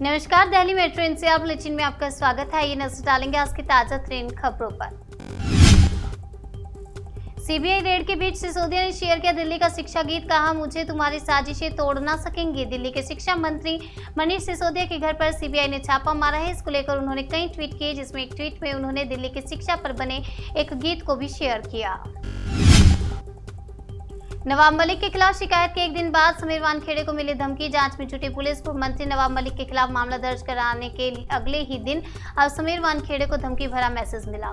नमस्कार, Delhi metro NCR bulletin में आपका स्वागत है। ये नजर डालेंगे आज की ताजा ट्रेन खबरों पर। सीबीआई रेड के बीच सिसोदिया ने शेयर किया दिल्ली का शिक्षा गीत, कहा मुझे तुम्हारी साजिशें तोड़ ना सकेंगी। दिल्ली के शिक्षा मंत्री मनीष सिसोदिया के घर पर सीबीआई ने छापा मारा है। इसको लेकर उन्होंने कई ट्वीट किए, जिसमें एक ट्वीट में उन्होंने दिल्ली की शिक्षा पर बने एक गीत को भी शेयर किया। नवाब मलिक के खिलाफ शिकायत के एक दिन बाद समीर वानखेड़े को मिली धमकी, जांच में जुटी पुलिस। पूर्व मंत्री नवाब मलिक के खिलाफ मामला दर्ज कराने के अगले ही दिन अब समीर वानखेड़े को धमकी भरा मैसेज मिला।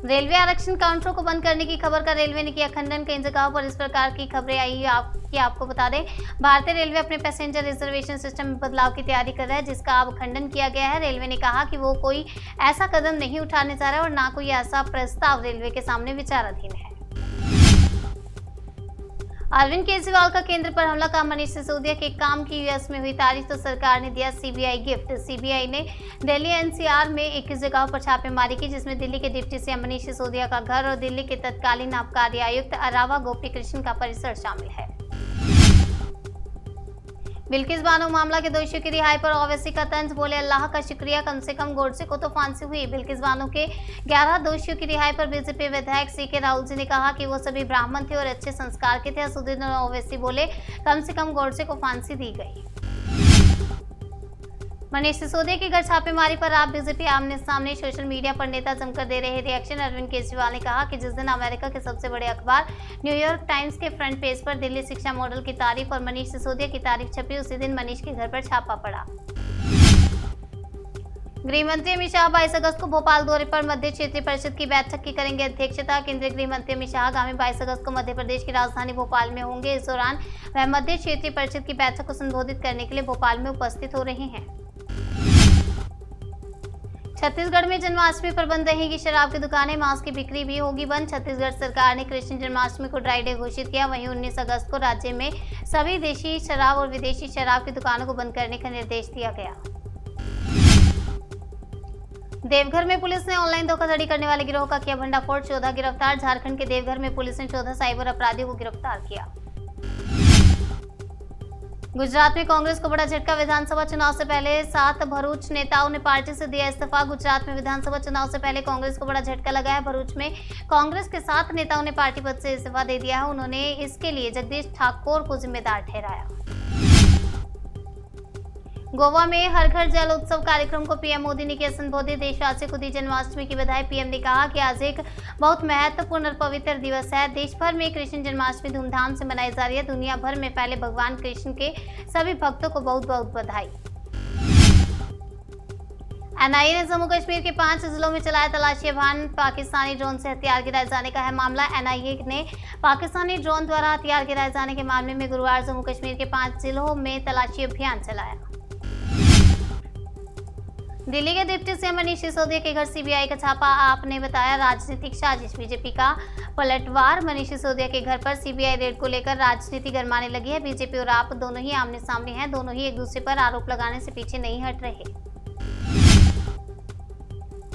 रेलवे आरक्षण काउंटरों को बंद करने की खबर का रेलवे ने किया खंडन। कई जगहों पर इस प्रकार की खबरें आई है। आपको बता दें, भारतीय रेलवे अपने पैसेंजर रिजर्वेशन सिस्टम में बदलाव की तैयारी कर रहा है, जिसका अब खंडन किया गया है। रेलवे ने कहा कि वो कोई ऐसा कदम नहीं उठाने जा रहा है और ना कोई ऐसा प्रस्ताव रेलवे के सामने विचाराधीन है। अरविंद केजरीवाल का केंद्र पर हमला, का मनीष सिसोदिया के काम की यूएस में हुई तारीफ तो सरकार ने दिया सीबीआई गिफ्ट। सीबीआई ने दिल्ली एनसीआर में 21 जगहों पर छापेमारी की, जिसमें दिल्ली के डिप्टी सीएम मनीष सिसोदिया का घर और दिल्ली के तत्कालीन आबकारी आयुक्त अरावा गोपी कृष्ण का परिसर शामिल है। बिल्किस बानो मामला के दोषियों की रिहाई पर ओवैसी का तंज, बोले अल्लाह का शुक्रिया, कम से कम गोडसे को तो फांसी हुई। बिल्किस बानो के 11 दोषियों की रिहाई पर बीजेपी विधायक सीके राहुल जी ने कहा कि वो सभी ब्राह्मण थे और अच्छे संस्कार के थे। असुद्दीन ओवैसी बोले कम से कम गोडसे को फांसी दी गई। मनीष सिसोदिया के घर छापेमारी पर आप बीजेपी आमने सामने, सोशल मीडिया पर नेता जमकर दे रहे रिएक्शन। अरविंद केजरीवाल ने कहा कि जिस दिन अमेरिका के सबसे बड़े अखबार न्यूयॉर्क टाइम्स के फ्रंट पेज पर दिल्ली शिक्षा मॉडल की तारीफ और मनीष सिसोदिया की तारीफ छपी, उसी दिन मनीष के घर पर छापा पड़ा। गृह मंत्री अमित शाह 22 अगस्त को भोपाल दौरे पर मध्य क्षेत्रीय परिषद की बैठक की करेंगे अध्यक्षता। केंद्रीय गृह मंत्री अमित शाह आगामी 22 अगस्त को मध्य प्रदेश की राजधानी भोपाल में होंगे। इस दौरान वह मध्य क्षेत्रीय परिषद की बैठक को संबोधित करने के लिए भोपाल में उपस्थित हो रहे हैं। छत्तीसगढ़ में जन्माष्टमी पर बंद रहेगी शराब की दुकानें, मांस की बिक्री भी होगी बंद। छत्तीसगढ़ सरकार ने कृष्ण जन्माष्टमी को ड्राई डे घोषित किया। वहीं 19 अगस्त को राज्य में सभी देशी शराब और विदेशी शराब की दुकानों को बंद करने का निर्देश दिया गया। देवघर में पुलिस ने ऑनलाइन धोखाधड़ी करने वाले गिरोह का किया भंडाफोड़, 14 गिरफ्तार। झारखंड के देवघर में पुलिस ने 14 साइबर अपराधियों को गिरफ्तार किया। गुजरात में कांग्रेस को बड़ा झटका, विधानसभा चुनाव से पहले 7 भरूच नेताओं ने पार्टी से दिया इस्तीफा। गुजरात में विधानसभा चुनाव से पहले कांग्रेस को बड़ा झटका लगा है। भरूच में कांग्रेस के 7 नेताओं ने पार्टी पद से इस्तीफा दे दिया है। उन्होंने इसके लिए जगदीश ठाकुर को जिम्मेदार ठहराया। गोवा में हर घर जल उत्सव कार्यक्रम को पीएम मोदी ने किया संबोधित, देशवासियों को दी जन्माष्टमी की बधाई। पीएम ने कहा कि आज एक बहुत महत्वपूर्ण और पवित्र दिवस है। देश भर में कृष्ण जन्माष्टमी धूमधाम से मनाई जा रही है। दुनिया भर में फैले भगवान कृष्ण के सभी भक्तों को बहुत बहुत बधाई। एनआईए ने जम्मू कश्मीर के 5 जिलों में चलाया तलाशी अभियान, पाकिस्तानी ड्रोन से हथियार गिराए जाने का है मामला। एनआईए ने पाकिस्तानी ड्रोन द्वारा हथियार गिराए जाने के मामले में गुरुवार जम्मू कश्मीर के 5 जिलों में तलाशी अभियान चलाया। दिल्ली के डिप्टी सीएम मनीष सिसोदिया के घर सीबीआई का छापा, आपने बताया राजनीतिक साजिश, बीजेपी का पलटवार। मनीष सिसोदिया के घर पर सीबीआई रेड को लेकर राजनीति गरमाने लगी है। बीजेपी और आप दोनों ही आमने सामने हैं, दोनों ही एक दूसरे पर आरोप लगाने से पीछे नहीं हट रहे।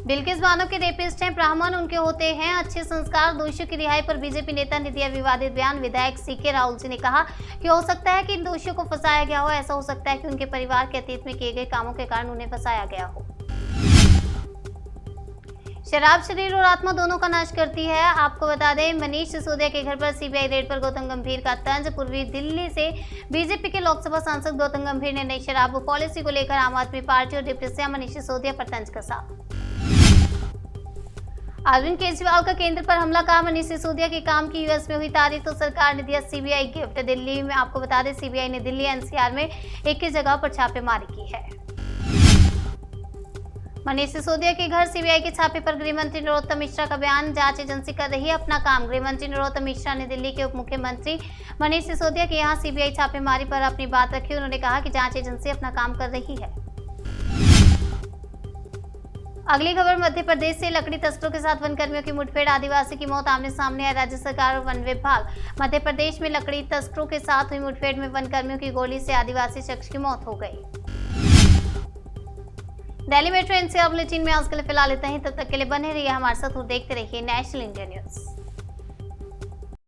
बिल्किस बानो के रेपिस्ट हैं, ब्राह्मण उनके होते हैं अच्छे संस्कार। दोषियों की रिहाई पर बीजेपी नेता ने दिया विवादित बयान। विधायक सीके राहुल जी ने कहा कि हो सकता है कि इन दोषियों को फंसाया गया हो, ऐसा हो सकता है कि उनके परिवार के अतीत में किए गए कामों के कारण उन्हें फंसाया गया हो। शराब शरीर और आत्मा दोनों का नाश करती है। आपको बता दें, मनीष सिसोदिया के घर पर सीबीआई रेड पर गौतम गंभीर का तंज। पूर्वी दिल्ली से बीजेपी के लोकसभा सांसद गौतम गंभीर ने नई शराब पॉलिसी को लेकर आम आदमी पार्टी और डिप्टी सीएम मनीष सिसोदिया पर तंज कसा। अरविंद केजरीवाल का केंद्र पर हमला, का मनीष सिसोदिया के काम की यूएस में हुई तारीफ तो सरकार ने दिया सीबीआई गिफ्ट। दिल्ली में आपको बता दें, सीबीआई ने दिल्ली एनसीआर में 21 जगह पर छापेमारी की है। मनीष सिसोदिया के घर सीबीआई के छापे पर गृह मंत्री नरोत्तम मिश्रा का बयान, जांच एजेंसी कर रही है अपना काम। गृह मंत्री नरोत्तम मिश्रा ने दिल्ली के उप मुख्यमंत्री मनीष सिसोदिया के यहां सीबीआई छापेमारी पर अपनी बात रखी। उन्होंने कहा कि जांच एजेंसी अपना काम कर रही है। अगली खबर, मध्य प्रदेश से लकड़ी तस्करों के साथ वनकर्मियों की मुठभेड़, आदिवासी की मौत आमने सामने है। राज्य सरकार और वन विभाग, मध्य प्रदेश में लकड़ी तस्करों के साथ हुई मुठभेड़ में वनकर्मियों की गोली से आदिवासी शख्स की मौत हो गई। दिल्ली मेट्रो एनसीआर बुलेटिन में आज के लिए फिलहाल इतना ही। तब तक के लिए बने रहिए हमारे साथ और देखते रहिए नेशनल इंडिया न्यूज।